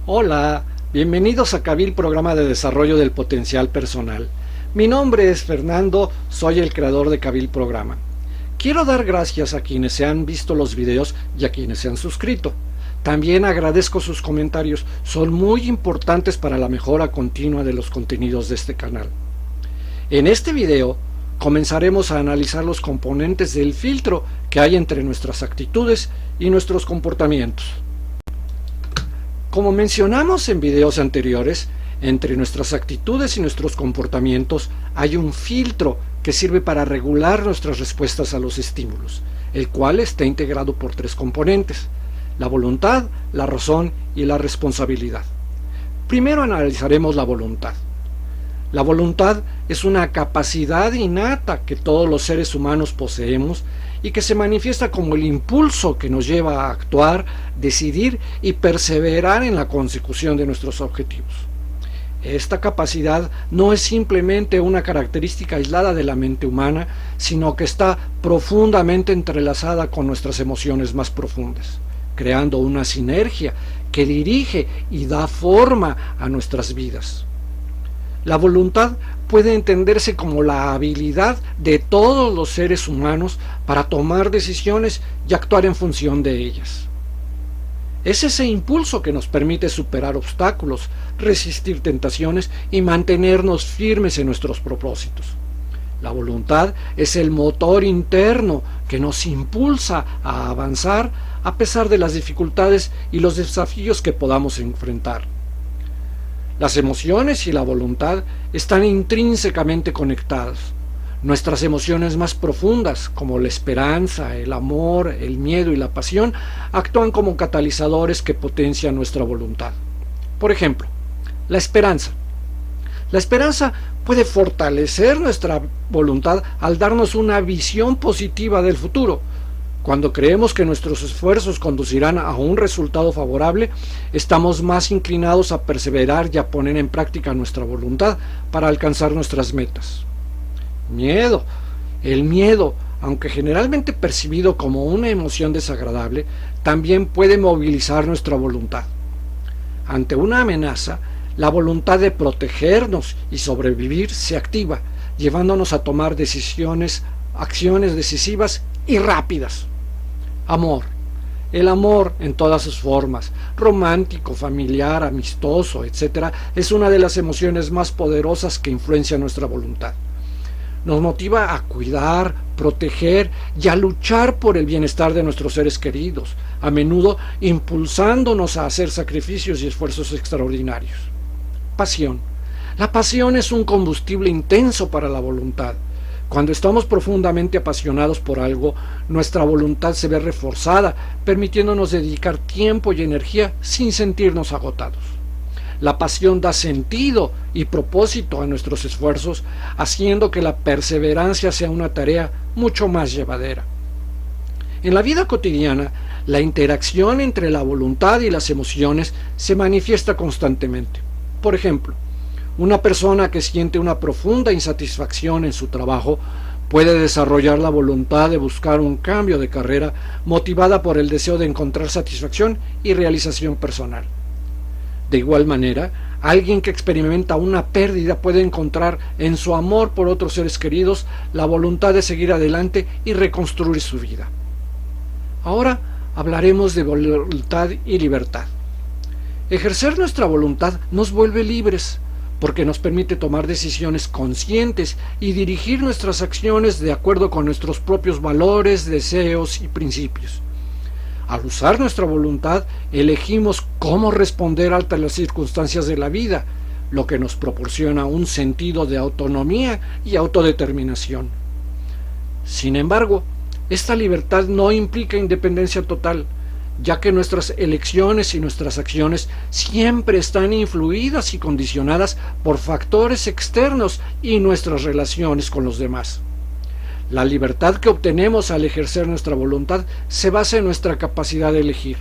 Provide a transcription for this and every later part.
Hola, bienvenidos a Kabil, programa de desarrollo del potencial personal. Mi nombre es Fernando, soy el creador de Kabil Programa. Quiero dar gracias a quienes se han visto los videos y a quienes se han suscrito. También agradezco sus comentarios, son muy importantes para la mejora continua de los contenidos de este canal. En este video comenzaremos a analizar los componentes del filtro que hay entre nuestras actitudes y nuestros comportamientos. Como mencionamos en videos anteriores, entre nuestras actitudes y nuestros comportamientos hay un filtro que sirve para regular nuestras respuestas a los estímulos, el cual está integrado por tres componentes: la voluntad, la razón y la responsabilidad. Primero analizaremos la voluntad. La voluntad es una capacidad innata que todos los seres humanos poseemos y que se manifiesta como el impulso que nos lleva a actuar, decidir y perseverar en la consecución de nuestros objetivos. Esta capacidad no es simplemente una característica aislada de la mente humana, sino que está profundamente entrelazada con nuestras emociones más profundas, creando una sinergia que dirige y da forma a nuestras vidas. La voluntad puede entenderse como la habilidad de todos los seres humanos para tomar decisiones y actuar en función de ellas. Es ese impulso que nos permite superar obstáculos, resistir tentaciones y mantenernos firmes en nuestros propósitos. La voluntad es el motor interno que nos impulsa a avanzar a pesar de las dificultades y los desafíos que podamos enfrentar. Las emociones y la voluntad están intrínsecamente conectadas. Nuestras emociones más profundas, como la esperanza, el amor, el miedo y la pasión, actúan como catalizadores que potencian nuestra voluntad. Por ejemplo, la esperanza. La esperanza puede fortalecer nuestra voluntad al darnos una visión positiva del futuro. Cuando creemos que nuestros esfuerzos conducirán a un resultado favorable, estamos más inclinados a perseverar y a poner en práctica nuestra voluntad para alcanzar nuestras metas. Miedo. El miedo, aunque generalmente percibido como una emoción desagradable, también puede movilizar nuestra voluntad. Ante una amenaza, la voluntad de protegernos y sobrevivir se activa, llevándonos a tomar acciones decisivas y rápidas. Amor. El amor en todas sus formas, romántico, familiar, amistoso, etc., es una de las emociones más poderosas que influencia nuestra voluntad. Nos motiva a cuidar, proteger y a luchar por el bienestar de nuestros seres queridos, a menudo impulsándonos a hacer sacrificios y esfuerzos extraordinarios. Pasión. La pasión es un combustible intenso para la voluntad. Cuando estamos profundamente apasionados por algo, nuestra voluntad se ve reforzada, permitiéndonos dedicar tiempo y energía sin sentirnos agotados. La pasión da sentido y propósito a nuestros esfuerzos, haciendo que la perseverancia sea una tarea mucho más llevadera. En la vida cotidiana, la interacción entre la voluntad y las emociones se manifiesta constantemente. Por ejemplo, una persona que siente una profunda insatisfacción en su trabajo puede desarrollar la voluntad de buscar un cambio de carrera motivada por el deseo de encontrar satisfacción y realización personal. De igual manera, alguien que experimenta una pérdida puede encontrar en su amor por otros seres queridos la voluntad de seguir adelante y reconstruir su vida. Ahora hablaremos de voluntad y libertad. Ejercer nuestra voluntad nos vuelve libres, porque nos permite tomar decisiones conscientes y dirigir nuestras acciones de acuerdo con nuestros propios valores, deseos y principios. Al usar nuestra voluntad, elegimos cómo responder ante las circunstancias de la vida, lo que nos proporciona un sentido de autonomía y autodeterminación. Sin embargo, esta libertad no implica independencia total, ya que nuestras elecciones y nuestras acciones siempre están influidas y condicionadas por factores externos y nuestras relaciones con los demás. La libertad que obtenemos al ejercer nuestra voluntad se basa en nuestra capacidad de elegir.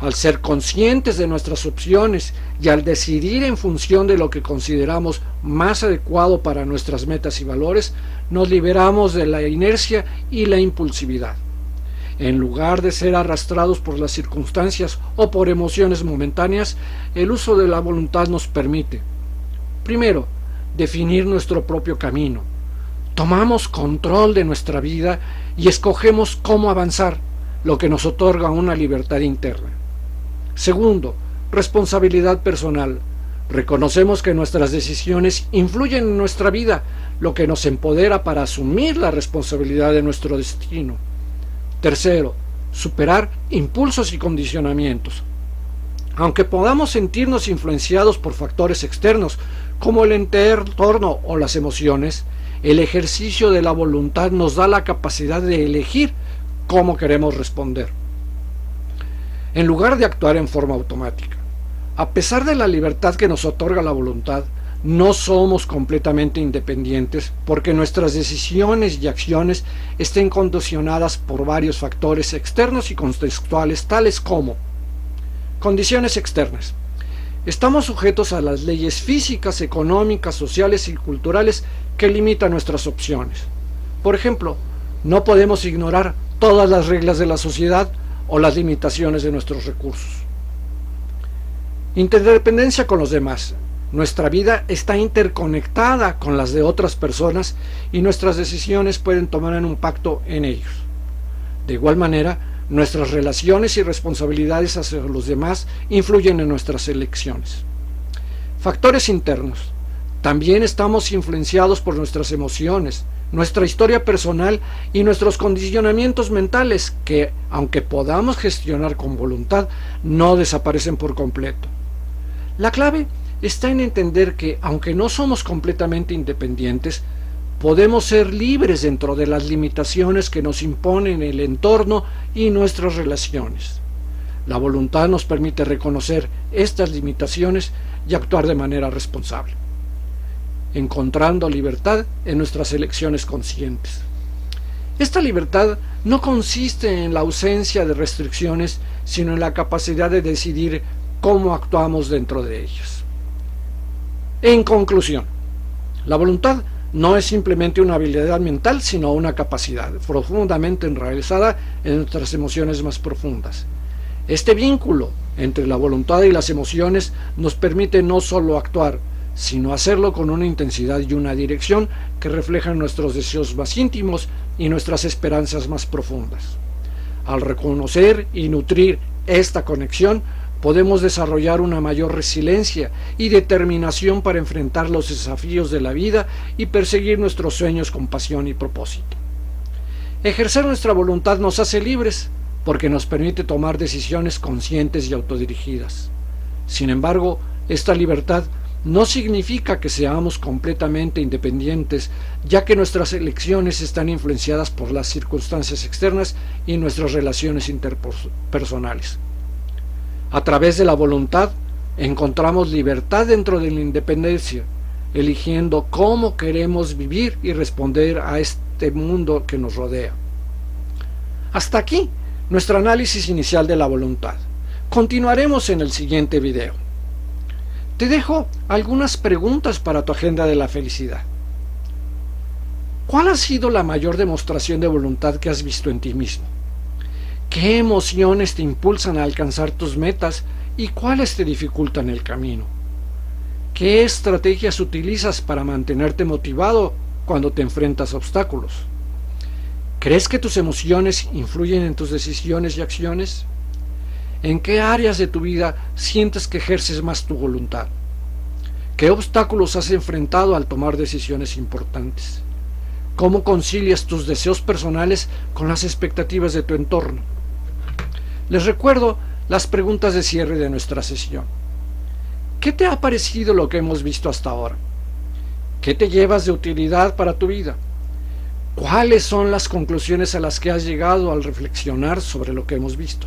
Al ser conscientes de nuestras opciones y al decidir en función de lo que consideramos más adecuado para nuestras metas y valores, nos liberamos de la inercia y la impulsividad. En lugar de ser arrastrados por las circunstancias o por emociones momentáneas, el uso de la voluntad nos permite, primero, definir nuestro propio camino. Tomamos control de nuestra vida y escogemos cómo avanzar, lo que nos otorga una libertad interna. Segundo, responsabilidad personal. Reconocemos que nuestras decisiones influyen en nuestra vida, lo que nos empodera para asumir la responsabilidad de nuestro destino. Tercero, superar impulsos y condicionamientos. Aunque podamos sentirnos influenciados por factores externos, como el entorno o las emociones, el ejercicio de la voluntad nos da la capacidad de elegir cómo queremos responder, en lugar de actuar en forma automática. A pesar de la libertad que nos otorga la voluntad, no somos completamente independientes porque nuestras decisiones y acciones estén condicionadas por varios factores externos y contextuales, tales como condiciones externas. Estamos sujetos a las leyes físicas, económicas, sociales y culturales que limitan nuestras opciones. Por ejemplo, no podemos ignorar todas las reglas de la sociedad o las limitaciones de nuestros recursos. Interdependencia con los demás. Nuestra vida está interconectada con las de otras personas y nuestras decisiones pueden tomar un impacto en ellos. De igual manera, nuestras relaciones y responsabilidades hacia los demás influyen en nuestras elecciones. Factores internos. También estamos influenciados por nuestras emociones, nuestra historia personal y nuestros condicionamientos mentales que, aunque podamos gestionar con voluntad, no desaparecen por completo. La clave está en entender que, aunque no somos completamente independientes, podemos ser libres dentro de las limitaciones que nos imponen el entorno y nuestras relaciones. La voluntad nos permite reconocer estas limitaciones y actuar de manera responsable, encontrando libertad en nuestras elecciones conscientes. Esta libertad no consiste en la ausencia de restricciones, sino en la capacidad de decidir cómo actuamos dentro de ellas. En conclusión, la voluntad no es simplemente una habilidad mental, sino una capacidad profundamente enraizada en nuestras emociones más profundas. Este vínculo entre la voluntad y las emociones nos permite no solo actuar, sino hacerlo con una intensidad y una dirección que reflejan nuestros deseos más íntimos y nuestras esperanzas más profundas. Al reconocer y nutrir esta conexión, podemos desarrollar una mayor resiliencia y determinación para enfrentar los desafíos de la vida y perseguir nuestros sueños con pasión y propósito. Ejercer nuestra voluntad nos hace libres porque nos permite tomar decisiones conscientes y autodirigidas. Sin embargo, esta libertad no significa que seamos completamente independientes, ya que nuestras elecciones están influenciadas por las circunstancias externas y nuestras relaciones interpersonales. A través de la voluntad encontramos libertad dentro de la independencia, eligiendo cómo queremos vivir y responder a este mundo que nos rodea. Hasta aquí nuestro análisis inicial de la voluntad. Continuaremos en el siguiente video. Te dejo algunas preguntas para tu agenda de la felicidad. ¿Cuál ha sido la mayor demostración de voluntad que has visto en ti mismo? ¿Qué emociones te impulsan a alcanzar tus metas y cuáles te dificultan el camino? ¿Qué estrategias utilizas para mantenerte motivado cuando te enfrentas a obstáculos? ¿Crees que tus emociones influyen en tus decisiones y acciones? ¿En qué áreas de tu vida sientes que ejerces más tu voluntad? ¿Qué obstáculos has enfrentado al tomar decisiones importantes? ¿Cómo concilias tus deseos personales con las expectativas de tu entorno? Les recuerdo las preguntas de cierre de nuestra sesión. ¿Qué te ha parecido lo que hemos visto hasta ahora? ¿Qué te llevas de utilidad para tu vida? ¿Cuáles son las conclusiones a las que has llegado al reflexionar sobre lo que hemos visto?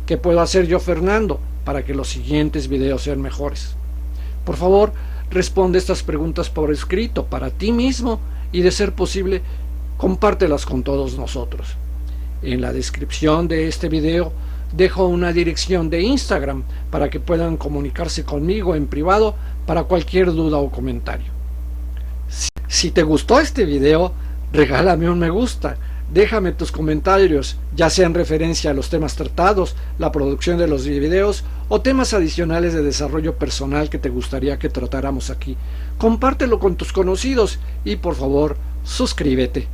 ¿Qué puedo hacer yo, Fernando, para que los siguientes videos sean mejores? Por favor, responde estas preguntas por escrito para ti mismo y, de ser posible, compártelas con todos nosotros. En la descripción de este video dejo una dirección de Instagram para que puedan comunicarse conmigo en privado para cualquier duda o comentario. Si te gustó este video, regálame un me gusta, Déjame tus comentarios, ya sea en referencia a los temas tratados, la producción de los videos o temas adicionales de desarrollo personal que te gustaría que tratáramos aquí. Compártelo con tus conocidos y por favor, suscríbete.